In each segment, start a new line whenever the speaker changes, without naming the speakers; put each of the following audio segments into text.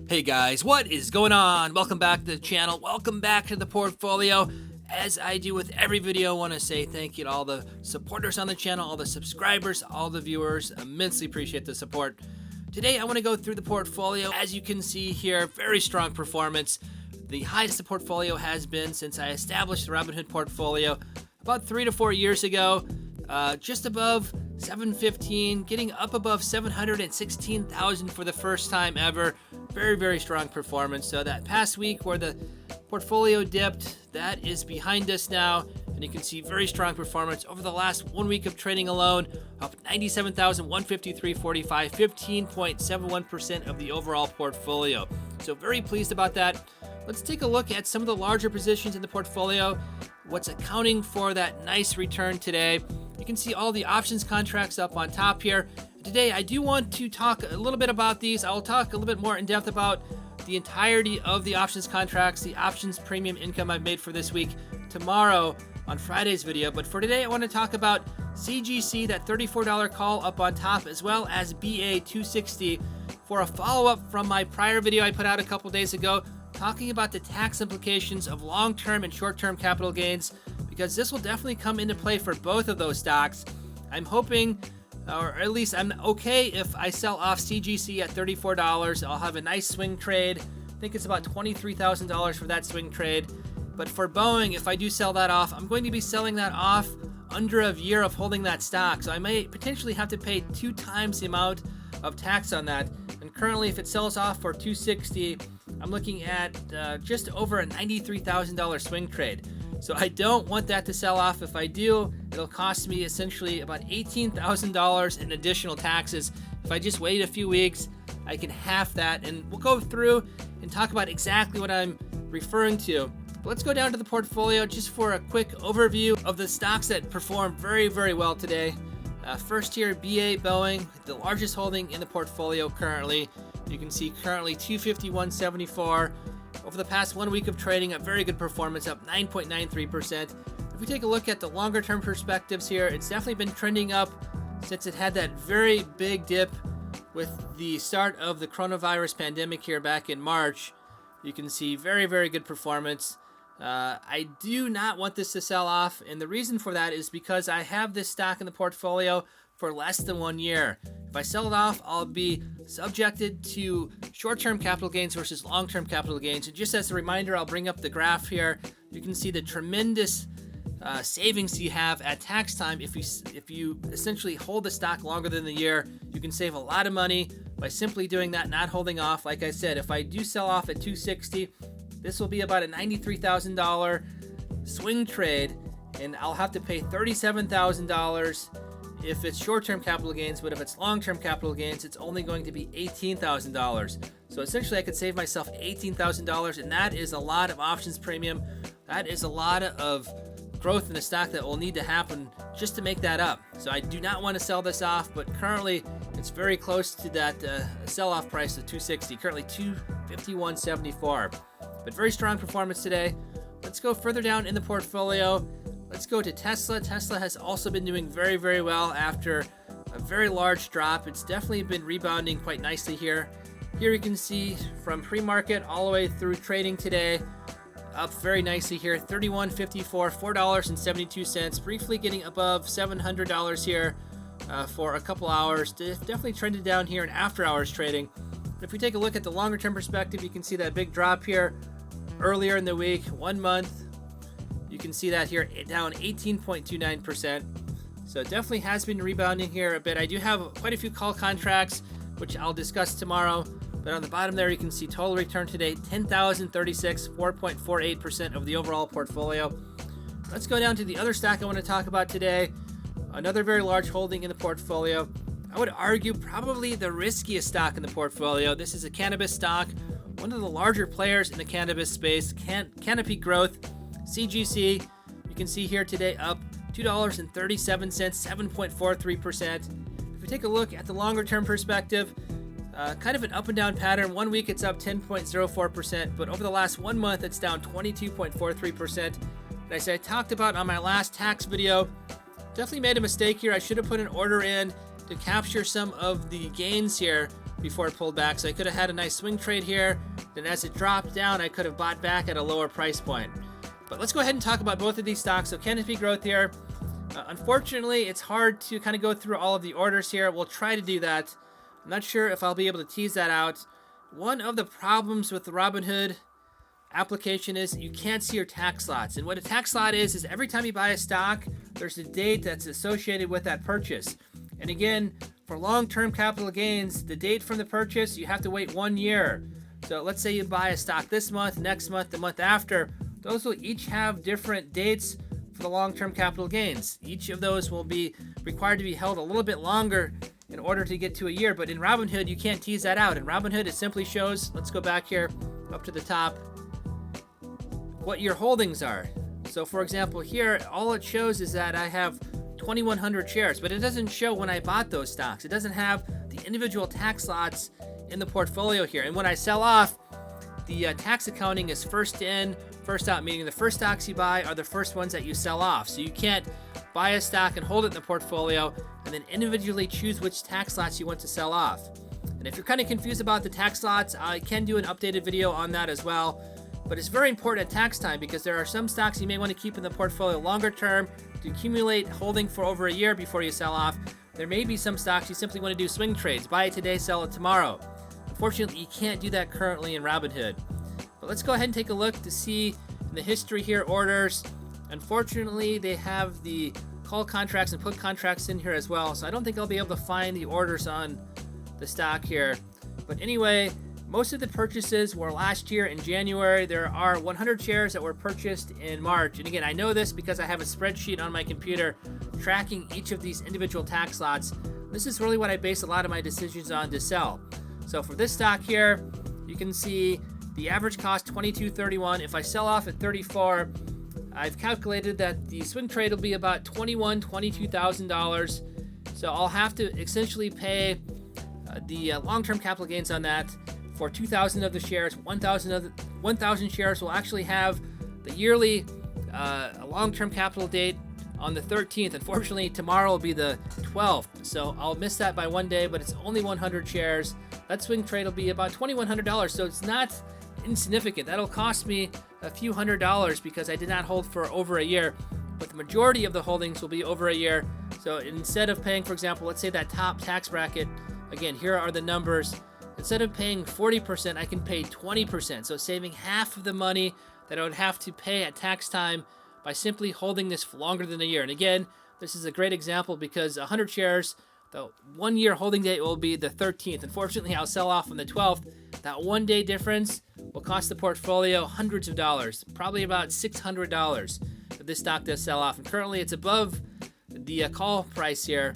Hey guys, what is going on? Welcome back to the channel. Welcome back to the portfolio. As I do with every video, I want to say thank you to all the supporters on the channel, all the subscribers, all the viewers. Immensely appreciate the support. Today, I want to go through the portfolio. As you can see here, very strong performance. The highest the portfolio has been since I established the Robinhood Portfolio about 3 to 4 years ago. Just above 715, getting up above 716,000 for the first time ever. Very, very strong performance. So that past week where the portfolio dipped, that is behind us now. And you can see very strong performance over the last 1 week of trading alone, up 97,153.45, 15.71% of the overall portfolio. So very pleased about that. Let's take a look at some of the larger positions in the portfolio. What's accounting for that nice return today? You can see all the options contracts up on top here. Today, I do want to talk a little bit about these. I'll talk a little bit more in depth about the entirety of the options contracts, the options premium income I've made for this week tomorrow on Friday's video. But for today, I want to talk about CGC, that $34 call up on top, as well as BA 260 for a follow-up from my prior video I put out a couple days ago talking about the tax implications of long-term and short-term capital gains, because this will definitely come into play for both of those stocks. I'm hoping, or at least I'm okay if I sell off CGC at $34. I'll have a nice swing trade. I think it's about $23,000 for that swing trade. But for Boeing, if I do sell that off, I'm going to be selling that off under a year of holding that stock. So I may potentially have to pay 2 times the amount of tax on that. And currently, if it sells off for $260, I'm looking at just over a $93,000 swing trade. So I don't want that to sell off. If I do, it'll cost me essentially about $18,000 in additional taxes. If I just wait a few weeks, I can half that. And we'll go through and talk about exactly what I'm referring to. But let's go down to the portfolio just for a quick overview of the stocks that performed very, very well today. First here, BA Boeing, the largest holding in the portfolio currently. You can see currently 251.74. Over the past 1 week of trading, a very good performance, up 9.93%. If we take a look at the longer term perspectives here, it's definitely been trending up since it had that very big dip with the start of the coronavirus pandemic here back in March. You can see very, very good performance. I do not want this to sell off, and the reason for that is because I have this stock in the portfolio for less than 1 year. If I sell it off, I'll be subjected to short-term capital gains versus long-term capital gains. And just as a reminder, I'll bring up the graph here. You can see the tremendous savings you have at tax time. If you essentially hold the stock longer than the year, you can save a lot of money by simply doing that, not holding off. Like I said, if I do sell off at $260, this will be about a $93,000 swing trade, and I'll have to pay $37,000 if it's short-term capital gains, but if it's long-term capital gains, it's only going to be $18,000. So essentially, I could save myself $18,000, and that is a lot of options premium. That is a lot of growth in the stock that will need to happen just to make that up. So I do not want to sell this off, but currently it's very close to that sell-off price of $260, currently $251.74. But very strong performance today. Let's go further down in the portfolio. Let's go to Tesla. Tesla has also been doing very, very well after a very large drop. It's definitely been rebounding quite nicely here. Here you can see from pre-market all the way through trading today, up very nicely here, $31.54, $4.72, briefly getting above $700 here for a couple hours. Definitely trended down here in after hours trading. But if we take a look at the longer term perspective, you can see that big drop here earlier in the week, 1 month. You can see that here, down 18.29%. So it definitely has been rebounding here a bit. I do have quite a few call contracts, which I'll discuss tomorrow. But on the bottom there, you can see total return today, 10,036, 4.48% of the overall portfolio. Let's go down to the other stock I want to talk about today. Another very large holding in the portfolio. I would argue probably the riskiest stock in the portfolio. This is a cannabis stock, one of the larger players in the cannabis space, Canopy Growth. CGC, you can see here today up $2.37, 7.43%. If we take a look at the longer term perspective, kind of an up and down pattern. 1 week it's up 10.04%, but over the last 1 month it's down 22.43%. And as I talked about on my last tax video, definitely made a mistake here. I should have put an order in to capture some of the gains here before it pulled back. So I could have had a nice swing trade here. Then as it dropped down, I could have bought back at a lower price point. But let's go ahead and talk about both of these stocks. So Canopy Growth here. Unfortunately, it's hard to kind of go through all of the orders here. We'll try to do that. I'm not sure if I'll be able to tease that out. One of the problems with the Robinhood application is you can't see your tax lots. And what a tax lot is every time you buy a stock, there's a date that's associated with that purchase. And again, for long-term capital gains, the date from the purchase, you have to wait 1 year. So let's say you buy a stock this month, next month, the month after. Those will each have different dates for the long-term capital gains. Each of those will be required to be held a little bit longer in order to get to a year. But in Robinhood, you can't tease that out. In Robinhood, it simply shows, let's go back here up to the top, what your holdings are. So for example, here, all it shows is that I have 2,100 shares, but it doesn't show when I bought those stocks. It doesn't have the individual tax lots in the portfolio here. And when I sell off, the tax accounting is first in, first out, meaning the first stocks you buy are the first ones that you sell off. So you can't buy a stock and hold it in the portfolio and then individually choose which tax lots you want to sell off. And if you're kind of confused about the tax lots, I can do an updated video on that as well. But it's very important at tax time because there are some stocks you may want to keep in the portfolio longer term to accumulate holding for over a year before you sell off. There may be some stocks you simply want to do swing trades, buy it today, sell it tomorrow. Unfortunately, you can't do that currently in Robinhood. But let's go ahead and take a look to see in the history here orders. Unfortunately, they have the call contracts and put contracts in here as well, so I don't think I'll be able to find the orders on the stock here. But anyway, most of the purchases were last year in January. There are 100 shares that were purchased in March. And again, I know this because I have a spreadsheet on my computer tracking each of these individual tax lots. This is really what I base a lot of my decisions on to sell. So for this stock here, you can see the average cost $22.31. If I sell off at $34, I've calculated that the swing trade will be about $22,000. So I'll have to essentially pay the long-term capital gains on that for 2,000 of the shares. 1,000 shares will actually have the yearly long-term capital date on the 13th. Unfortunately, tomorrow will be the 12th, so I'll miss that by 1 day, but it's only 100 shares. That swing trade will be about $2,100, so it's not insignificant. That'll cost me a few $100s because I did not hold for over a year, but the majority of the holdings will be over a year. So instead of paying, for example, let's say that top tax bracket, again, here are the numbers. Instead of paying 40%, I can pay 20%, so saving half of the money that I would have to pay at tax time by simply holding this for longer than a year. And again, this is a great example because 100 shares, the 1 year holding date will be the 13th. Unfortunately, I'll sell off on the 12th. That 1 day difference will cost the portfolio hundreds of dollars, probably about $600 if this stock does sell off. And currently, it's above the call price here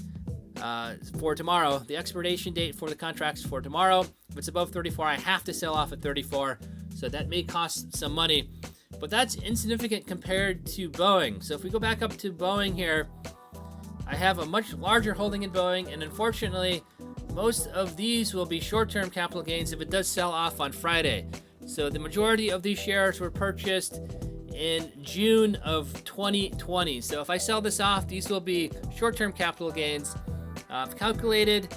for tomorrow. The expiration date for the contracts for tomorrow, if it's above 34, I have to sell off at 34. So that may cost some money, but that's insignificant compared to Boeing. So if we go back up to Boeing here, I have a much larger holding in Boeing, and unfortunately, most of these will be short-term capital gains if it does sell off on Friday. So the majority of these shares were purchased in June of 2020. So if I sell this off, these will be short-term capital gains. I've calculated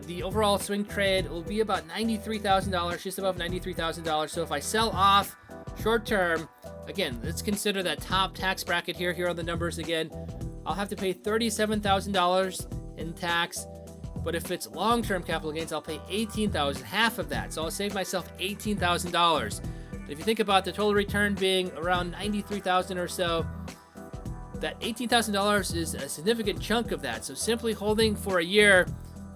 the overall swing trade will be about $93,000, just above $93,000. So if I sell off short-term, again, let's consider that top tax bracket here. Here are the numbers again. I'll have to pay $37,000 in tax. But if it's long-term capital gains, I'll pay $18,000, half of that. So I'll save myself $18,000. If you think about the total return being around $93,000 or so, that $18,000 is a significant chunk of that. So simply holding for a year,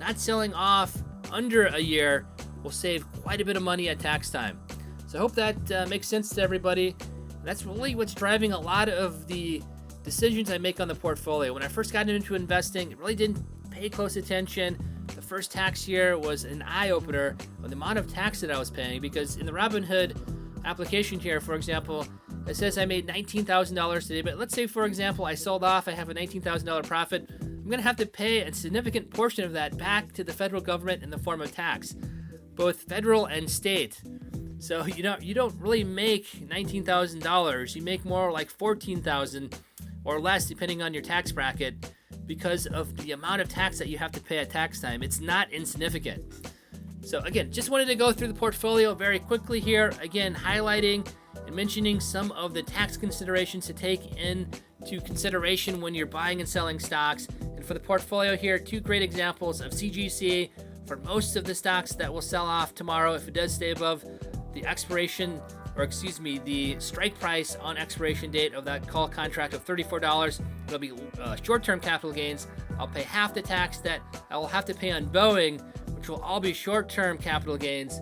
not selling off under a year, will save quite a bit of money at tax time. So I hope that makes sense to everybody. That's really what's driving a lot of the decisions I make on the portfolio. When I first got into investing, it really didn't pay close attention. The first tax year was an eye-opener on the amount of tax that I was paying, because in the Robinhood application here, for example, it says I made $19,000 today, but let's say, for example, I sold off, I have a $19,000 profit. I'm going to have to pay a significant portion of that back to the federal government in the form of tax, both federal and state. So you don't really make $19,000. You make more like $14,000 or less, depending on your tax bracket, because of the amount of tax that you have to pay at tax time. It's not insignificant. So again, just wanted to go through the portfolio very quickly here. Again, highlighting and mentioning some of the tax considerations to take into consideration when you're buying and selling stocks. And for the portfolio here, 2 great examples of CGC for most of the stocks that will sell off tomorrow if it does stay above the expiration, or excuse me, the strike price on expiration date of that call contract of $34. It'll be short-term capital gains. I'll pay half the tax that I will have to pay on Boeing, which will all be short-term capital gains.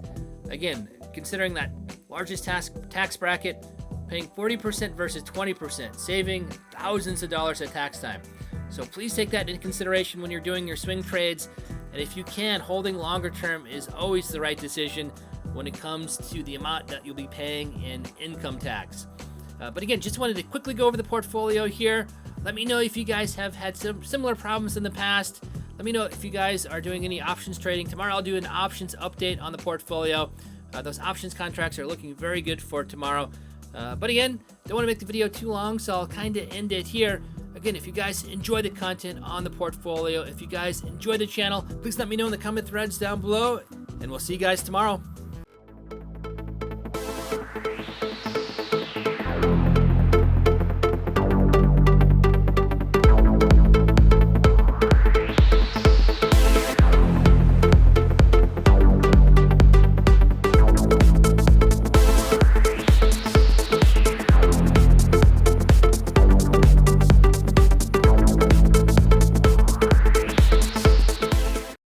Again, considering that largest tax bracket, paying 40% versus 20%, saving thousands of dollars at tax time. So please take that into consideration when you're doing your swing trades. And if you can, holding longer term is always the right decision when it comes to the amount that you'll be paying in income tax. But again, just wanted to quickly go over the portfolio here. Let me know if you guys have had some similar problems in the past. Let me know if you guys are doing any options trading. Tomorrow I'll do an options update on the portfolio. Those options contracts are looking very good for tomorrow. But again, don't want to make the video too long, so I'll kind of end it here. Again, if you guys enjoy the content on the portfolio, if you guys enjoy the channel, please let me know in the comment threads down below, and we'll see you guys tomorrow.